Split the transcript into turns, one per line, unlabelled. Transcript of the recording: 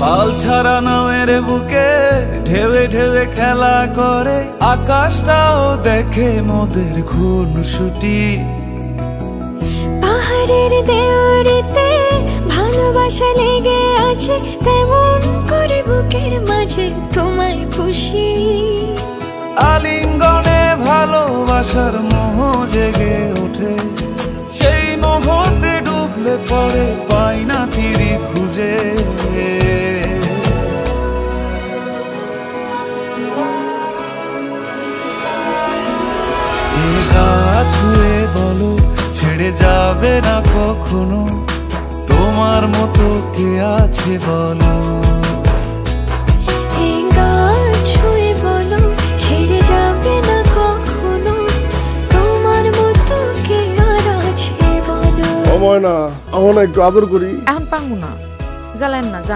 পাল ছাড়া নামের বুকে ঢেউে ঢেউে খেলা করে, আকাশটাও দেখে মোদের খুনসুটি।
পাহাড়ের দেওয়ারিতে ভালোবাসা লেগে আছে, তেমন করে বুকের মাঝে তোমায় পুষি।
আলিঙ্গনে ভালোবাসার মোহ জেগে ওঠে, সেই মোহতে ডুবলে পরে পাই না তীরে খুঁজে। এ গা ছুঁয়ে বলো ছেড়ে যাবে না কখনো, তোমার মতো কে আছে বলো।
এ গা ছুঁয়ে বলো ছেড়ে যাবে না কখনো, তোমার মতো কে আর আছে বলো।
ও ময়না, আমার একটু আদর করি।
এখন পারবো না, জ্বালেন না, যান।